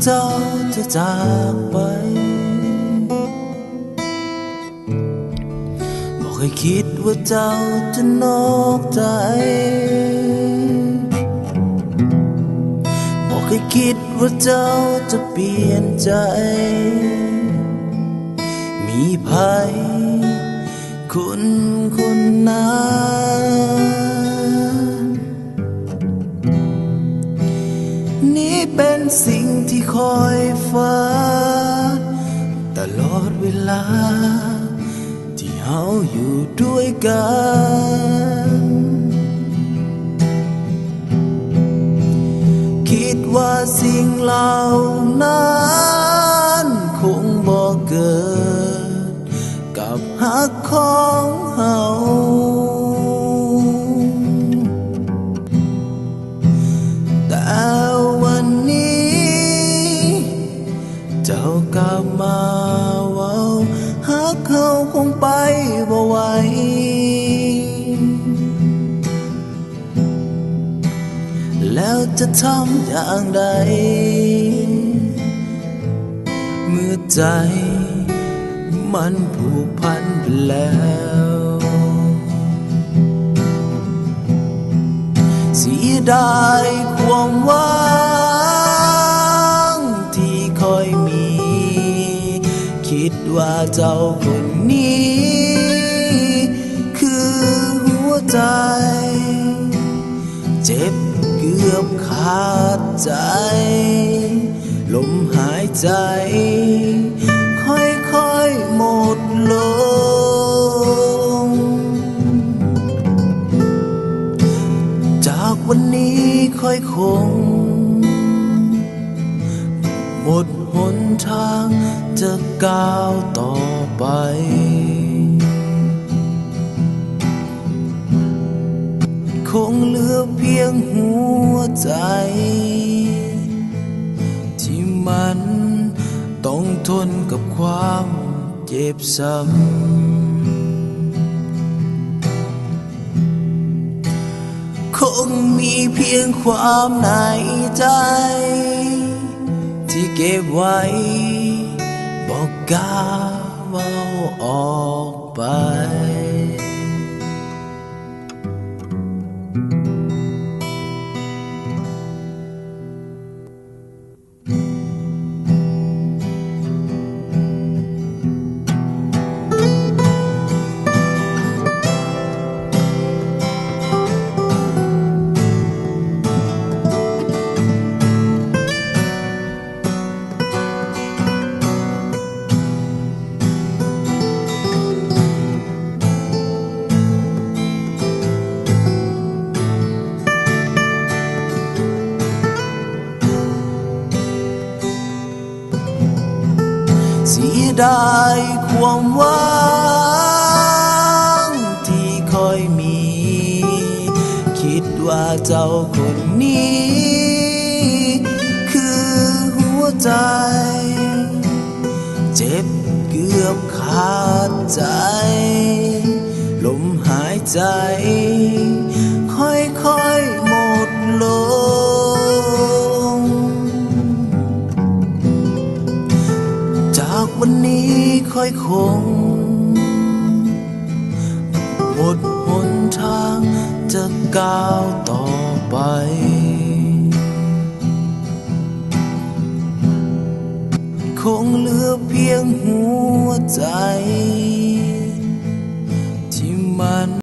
เจ้าจะจากไปบ่เคยคิดว่าเจ้าจะนอกใจบ่เคยคิดว่าเจ้าจะเปลี่ยนใจมีภัยคนคนนั้นนี่เป็นสิ่งที่คอยฝันตลอดเวลาที่เฮาอยู่ด้วยกันคิดว่าสิ่งเหล่านั้นคงบ่เกิดกับฮักของเฮาแต่วันนี้เจ้ากลับมาเว้าฮักเขาคงไปบ่ไหวแล้วจะทำอย่างใดเมื่อใจมันผูกพันไปแล้วเสียดายความหวังที่คอยมีคิดว่าเจ้าคนนี้คือหัวใจเจ็บเกือบขาดใจลมหายใจค่อยๆหมดลงจากวันนี้ค่อยคงหมดหนทางจะก้าวต่อไปคงเหลือเพียงหัวใจที่มันต้องทนกับความเจ็บซ้ำคงมีเพียงความในใจที่เก็บไว้บอกกล้าเว้าออกไปเสียดายความหวังที่คอยมีคิดว่าเจ้าคนนี้คือหัวใจเจ็บเกือบขาดใจลมหายใจค่อยๆหมดลงจากวันนี้ค่อยคงหมดหนทางจะก้าวต่อไปคงเหลือเพียงหัวใจ